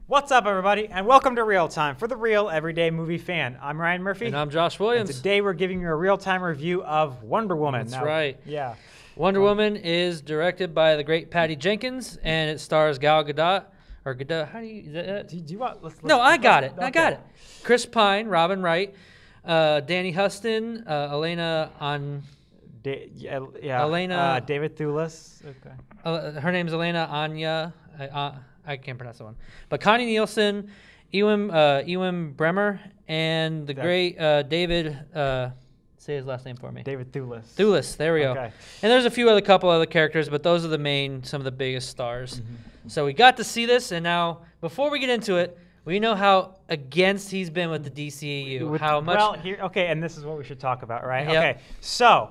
What's up, everybody, and welcome to Real Time for the real everyday movie fan. I'm Ryan Murphy. And I'm Josh Williams. And today we're giving you a real-time review of Wonder Woman. That's right. Yeah. Wonder Woman is directed by the great Patty Jenkins, and it stars Gal Gadot. Or Gadot, how do you... Do you want... No, I got it. I got it. Chris Pine, Robin Wright, Danny Huston, Elena Elena... David Thewlis. Okay. Her name's Elena Anaya. I can't pronounce that one. But Connie Nielsen, Ewan Bremer, and the great David... say his last name for me. David Thewlis. Thewlis, there we go. And there's a few couple other characters, but those are some of the biggest stars. Mm-hmm. So we got to see this, and now, before we get into it, we know how against he's been with the DCEU. How much? Well, and this is what we should talk about, right? Yep. Okay, so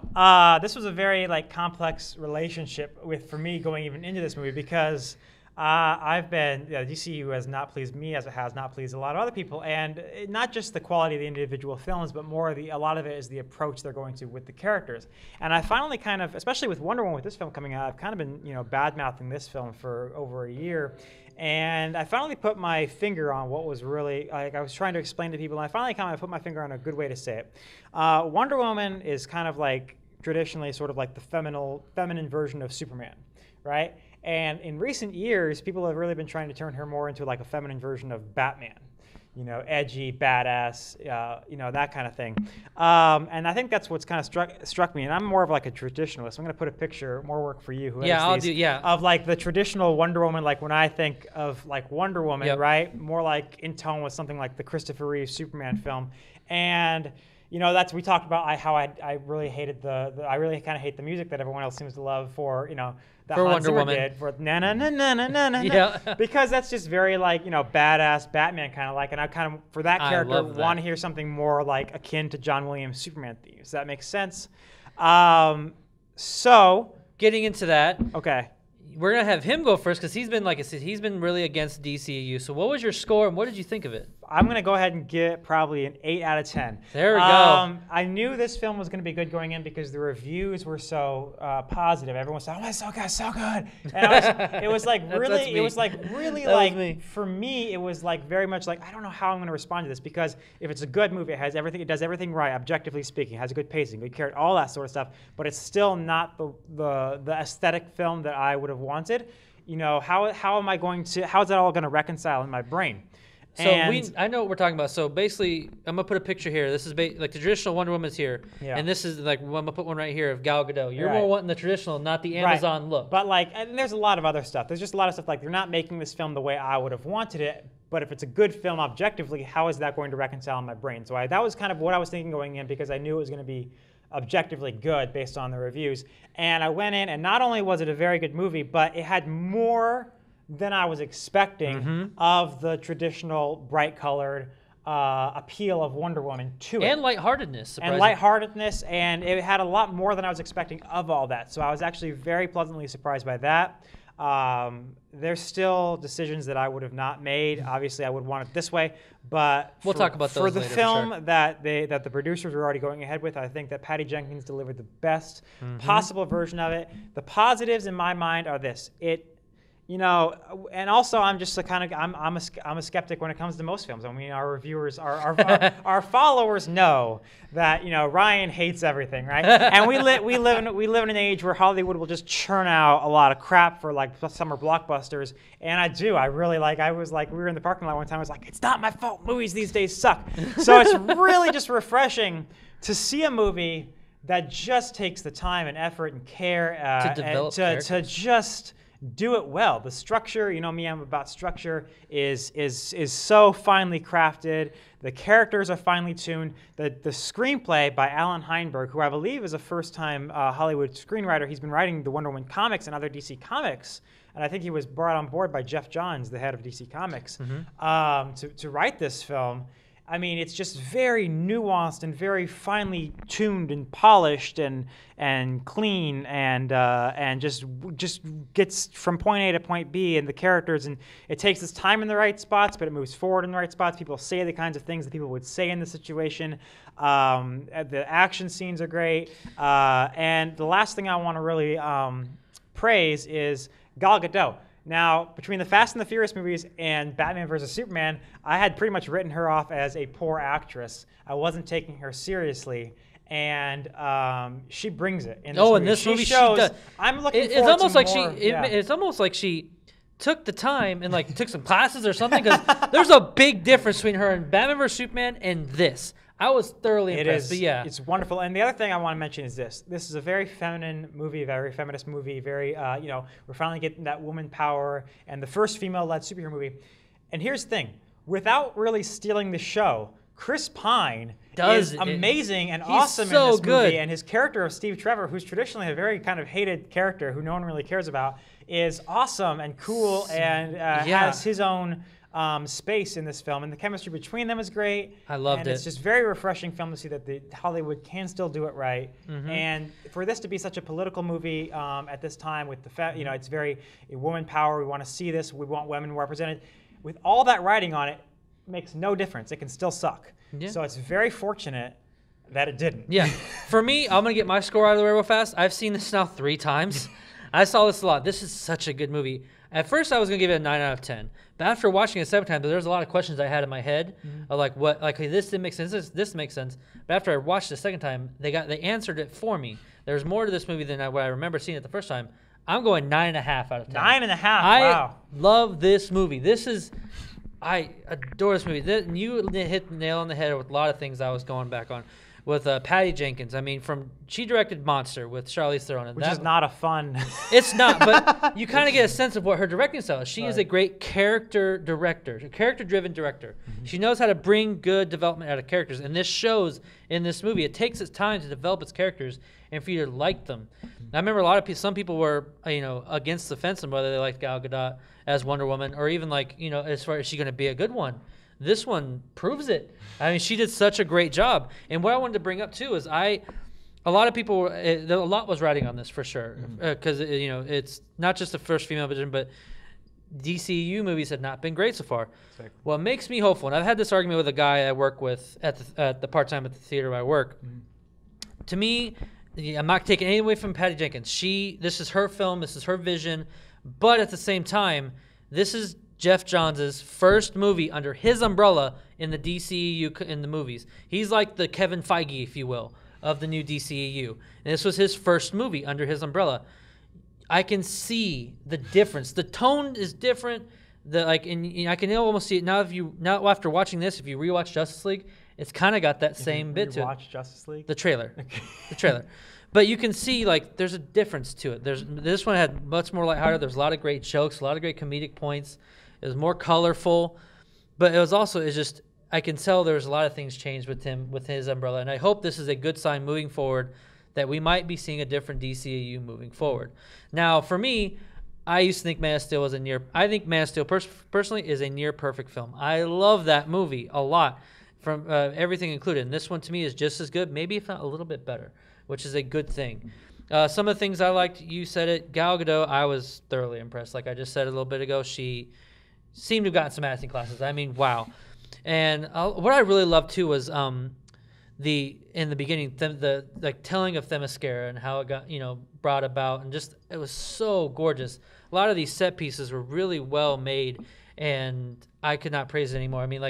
this was a very complex relationship for me going even into this movie because DCU has not pleased me as it has not pleased a lot of other people, and not just the quality of the individual films, but more a lot of it is the approach they're going to with the characters. And I finally especially with Wonder Woman, with this film coming out, I've kind of been bad-mouthing this film for over a year, and I finally put my finger on what was really, I was trying to explain to people, and I finally kind of put my finger on a good way to say it. Wonder Woman is kind of traditionally sort of like the feminine version of Superman, right? And in recent years, people have really been trying to turn her more into a feminine version of Batman, edgy, badass, that kind of thing. And I think that's what's kind of struck me. And I'm more of a traditionalist. I'm going to put a picture, more work for you, of the traditional Wonder Woman. When I think of Wonder Woman, yep. Right, more in tone with something like the Christopher Reeve Superman film. And we talked about how I really hated I really kind of hate the music that everyone else seems to love for that for Hans Wonder Zimmer Woman did for na na na na na na yeah. Because that's just very badass Batman kind of and I kind of for that character want to hear something more akin to John Williams' Superman theme. Does that make sense? So getting into that, okay. We're going to have him go first because he's been, like I said, he's been really against DCEU. So what was your score and what did you think of it? I'm going to go ahead and give it probably an 8 out of 10. There we go. I knew this film was going to be good going in because the reviews were so positive. Everyone said, "Oh, it's so good, so good." And it was really for me, it was very much I don't know how I'm going to respond to this because if it's a good movie, it has everything, it does everything right, objectively speaking, it has a good pacing, good character, all that sort of stuff. But it's still not the aesthetic film that I would have wanted. How am I going to? How is that all going to reconcile in my brain? So I know what we're talking about. So basically, I'm gonna put a picture here. This is the traditional Wonder Woman's here, yeah. And this is I'm gonna put one right here of Gal Gadot. You're more wanting the traditional, not the Amazon look. But and there's a lot of other stuff. There's just a lot of stuff they're not making this film the way I would have wanted it. But if it's a good film objectively, how is that going to reconcile in my brain? So that was kind of what I was thinking going in because I knew it was going to be objectively good based on the reviews. And I went in, and not only was it a very good movie, but it had more than I was expecting of the traditional bright-colored appeal of Wonder Woman to it. And lightheartedness. And lightheartedness, and it had a lot more than I was expecting of all that. So I was actually very pleasantly surprised by that. There's still decisions that I would have not made. Obviously, I would want it this way, but we'll talk about those for the later, film for sure. that the producers were already going ahead with. I think that Patty Jenkins delivered the best possible version of it. The positives in my mind are this: and also I'm just I'm a skeptic when it comes to most films. I mean, our reviewers, our followers know that Ryan hates everything, right? And we live in an age where Hollywood will just churn out a lot of crap for summer blockbusters, and I really we were in the parking lot one time. I was like, it's not my fault. Movies these days suck. So it's really just refreshing to see a movie that just takes the time and effort and care to develop to just do it well. The structure, me, I'm about structure, is so finely crafted. The characters are finely tuned. The screenplay by Allan Heinberg, who I believe is a first-time Hollywood screenwriter. He's been writing the Wonder Woman comics and other DC comics, and I think he was brought on board by Jeff Johns, the head of DC Comics, to write this film. I mean, it's just very nuanced and very finely tuned and polished and clean and just gets from point A to point B, and the characters, and it takes its time in the right spots, but it moves forward in the right spots. People say the kinds of things that people would say in the situation. The action scenes are great, and the last thing I want to really praise is Gal Gadot. Now, between the Fast and the Furious movies and Batman vs. Superman, I had pretty much written her off as a poor actress. I wasn't taking her seriously, and she brings it in this movie. In this movie, shows, she does. I'm looking It's forward almost to like more, It's almost like she took the time and like took some classes or something, because there's a big difference between her and Batman vs. Superman and this. I was thoroughly impressed. But yeah, it's wonderful. And the other thing I want to mention is this. This is a very feminine movie, very feminist movie, very, we're finally getting that woman power and the first female-led superhero movie. And here's the thing. Without really stealing the show, Chris Pine is amazing and awesome in this movie. And his character of Steve Trevor, who's traditionally a very kind of hated character who no one really cares about, is awesome and cool and has his own space in this film, and the chemistry between them is great. I loved it. It's just very refreshing film to see that the Hollywood can still do it right. And for this to be such a political movie at this time, with the it's very woman power. We want to see this. We want women represented. With all that writing on it, makes no difference. It can still suck. Yeah. So it's very fortunate that it didn't. Yeah. For me, I'm gonna get my score out of the way real fast. I've seen this now 3 times. I saw this a lot. This is such a good movie. At first, I was gonna give it a 9 out of 10. But after watching it 7 times, there's a lot of questions I had in my head of like, what, like, hey, this didn't make sense. This makes sense. But after I watched it the second time, they answered it for me. There's more to this movie than what I remember seeing it the first time. I'm going 9.5 out of 10. 9.5. Wow. I love this movie. I adore this movie. You hit the nail on the head with a lot of things I was going back on. With Patty Jenkins. I mean, she directed Monster with Charlize Theron. Which is not a fun... It's not, but you kind of get a sense of what her directing style is. She is a great character director, a character-driven director. She knows how to bring good development out of characters, and this shows in this movie. It takes its time to develop its characters and for you to like them. I remember some people were, against the fence on whether they liked Gal Gadot as Wonder Woman, or even as far as she going to be a good one. This one proves it. I mean, she did such a great job. And what I wanted to bring up too is a lot of people, a lot was writing on this for sure, because it's not just the first female vision, but DCU movies have not been great so far. Exactly. What makes me hopeful, and I've had this argument with a guy I work with at the part-time at the theater where I work. To me, I'm not taking anything away from Patty Jenkins. This is her film, this is her vision, but at the same time, this is Jeff Johns' first movie under his umbrella in the DCEU in the movies. He's like the Kevin Feige, if you will, of the new DCEU. And this was his first movie under his umbrella. I can see the difference. The tone is different. I can almost see it now after watching this. If you rewatch Justice League, it's kind of got that same bit to it. Watch Justice League? The trailer. Okay. The trailer. But you can see there's a difference to it. This one had much more lighthearted. There's a lot of great jokes, a lot of great comedic points. It was more colorful, but it was also, I can tell there's a lot of things changed with him, with his umbrella. And I hope this is a good sign moving forward that we might be seeing a different DCAU moving forward. Now, for me, I used to think Man of Steel was I think Man of Steel personally is a near perfect film. I love that movie a lot, from everything included. And this one to me is just as good, maybe if not a little bit better, which is a good thing. Some of the things I liked, you said it, Gal Gadot, I was thoroughly impressed. Like I just said a little bit ago, she seemed to have gotten some acting classes. I mean, wow. And what I really loved too was in the beginning, the telling of Themyscira and how it got brought about, and just it was so gorgeous. A lot of these set pieces were really well made, and I could not praise it anymore. I mean,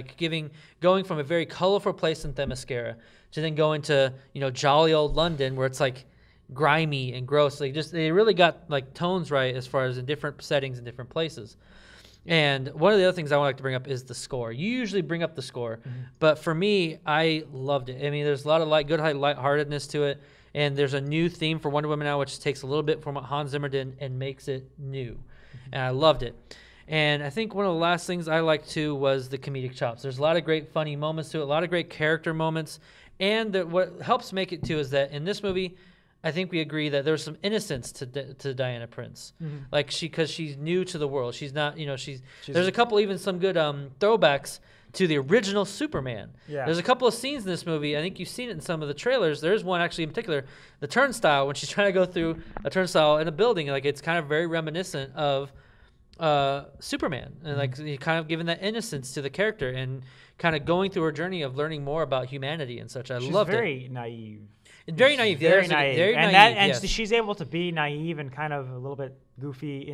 going from a very colorful place in Themyscira to then going to jolly old London where it's like grimy and gross. They really got tones right as far as in different settings and different places. And one of the other things I would like to bring up is the score. You usually bring up the score, but for me, I loved it. I mean, there's a lot of lightheartedness to it, and there's a new theme for Wonder Woman now, which takes a little bit from what Hans Zimmer did and makes it new, and I loved it. And I think one of the last things I liked too was the comedic chops. There's a lot of great funny moments to it, a lot of great character moments, and what helps make it too is that in this movie, I think we agree that there's some innocence to Diana Prince, because she's new to the world. She's not, there's a couple even some good throwbacks to the original Superman. Yeah. There's a couple of scenes in this movie. I think you've seen it in some of the trailers. There's one actually in particular, the turnstile when she's trying to go through a turnstile in a building. It's kind of very reminiscent of Superman, and like kind of giving that innocence to the character and kind of going through her journey of learning more about humanity and such. She's loved very it. naive. Very naive. Very naive. Very and naive. and yes. she's able to be naive and kind of a little bit goofy.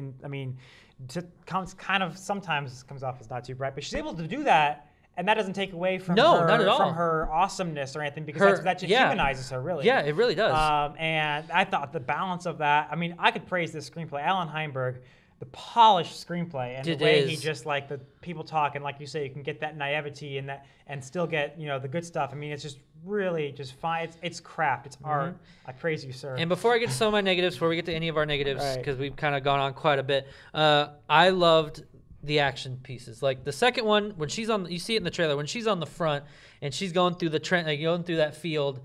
Sometimes comes off as not too bright, but she's able to do that. And that doesn't take away from not at from all. her awesomeness or anything, because that just humanizes her, really. Yeah, it really does. And I thought the balance of that, I mean, I could praise this screenplay. Allan Heinberg, the polished screenplay, and the way he just, like, the people talk, and like you say, you can get that naivety and still get, the good stuff. I mean, it's just really just fine. It's craft. It's art. I praise you, sir. And before I get to some of my negatives, before we get to any of our negatives, because we've kind of gone on quite a bit, I loved the action pieces. Like the second one, when she's on, you see it in the trailer, when she's on the front and she's going through going through that field,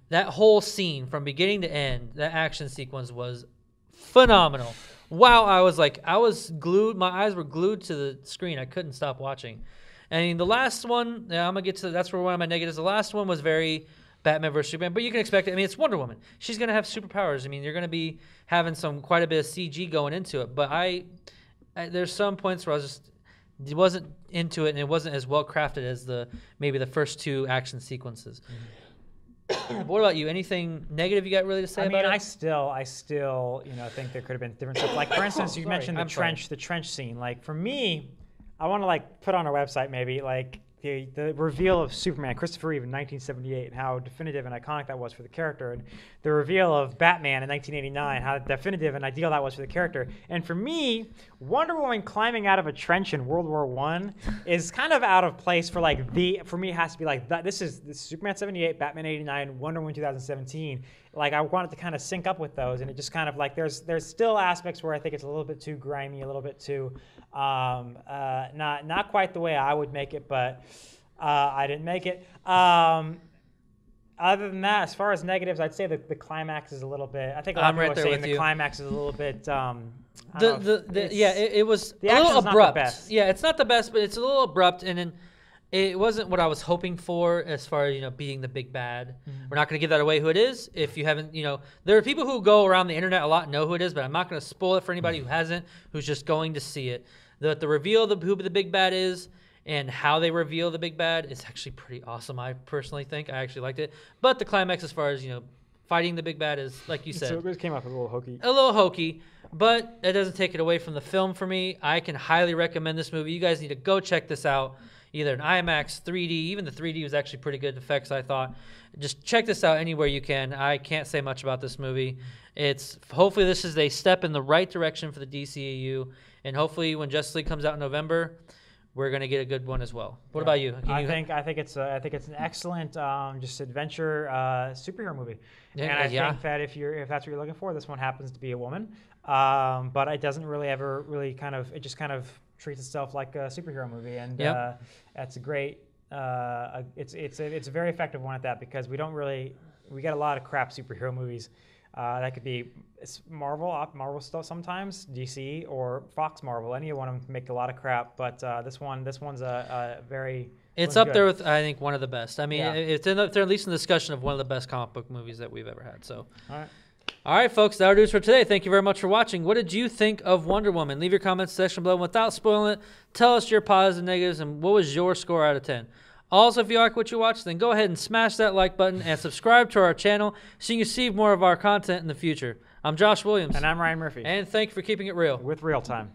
that whole scene from beginning to end, that action sequence was phenomenal. Wow, I was glued. My eyes were glued to the screen. I couldn't stop watching. And the last one, I'm gonna get to. That's where one of my negatives. The last one was very Batman vs Superman, but you can expect it. I mean, it's Wonder Woman. She's gonna have superpowers. I mean, you're gonna be having quite a bit of CG going into it. But there's some points where I wasn't into it, and it wasn't as well crafted as maybe the first two action sequences. What about you? Anything negative you got really to say about it? I still, think there could have been different stuff. Like, for instance, you mentioned the trench scene. Like, for me, I want to put on our website maybe the reveal of Superman, Christopher Reeve in 1978, and how definitive and iconic that was for the character, and the reveal of Batman in 1989, how definitive and ideal that was for the character. And for me, Wonder Woman climbing out of a trench in World War I is kind of out of place for for me it has to be this is Superman 78, Batman 89, Wonder Woman 2017. I wanted to kind of sync up with those, and it just kind of there's still aspects where I think it's a little bit too grimy, a little bit too not quite the way I would make it, but I didn't make it. Other than that, as far as negatives, I'd say that the climax is a little bit. I think a lot of people are saying the climax is a little bit. It was a little abrupt. Yeah, it's not the best, but it's a little abrupt, and then it wasn't what I was hoping for as far as being the big bad. We're not going to give that away who it is. If you haven't, there are people who go around the internet a lot and know who it is, but I'm not going to spoil it for anybody who hasn't, who's just going to see it. The reveal of who the big bad is and how they reveal the big bad is actually pretty awesome. I personally think I actually liked it, but the climax, as far as fighting the big bad, is like you said. So it came off a little hokey. A little hokey, but it doesn't take it away from the film for me. I can highly recommend this movie. You guys need to go check this out. Either an IMAX, 3D, even the 3D was actually pretty good effects, I thought. Just check this out anywhere you can. I can't say much about this movie. Hopefully this is a step in the right direction for the DCEU, and hopefully when Justice League comes out in November, we're gonna get a good one as well. What about you? I think it's an excellent just adventure superhero movie, and I think that if that's what you're looking for, this one happens to be a woman, but it doesn't really ever really it just kind of treats itself like a superhero movie, and that's a great. It's a very effective one at that, because we get a lot of crap superhero movies. That could be Marvel stuff sometimes, DC or Fox Marvel. Any one of them can make a lot of crap, but this one's a very. It's up there with, I think, one of the best. I mean, it's up there at least in the discussion of one of the best comic book movies that we've ever had. So. All right, folks, that'll do it for today. Thank you very much for watching. What did you think of Wonder Woman? Leave your comments section below. Without spoiling it, tell us your positives and negatives, and what was your score out of 10. Also, if you like what you watch, then go ahead and smash that like button and subscribe to our channel so you can see more of our content in the future. I'm Josh Williams. And I'm Ryan Murphy. And thank you for keeping it real. With ReelTime.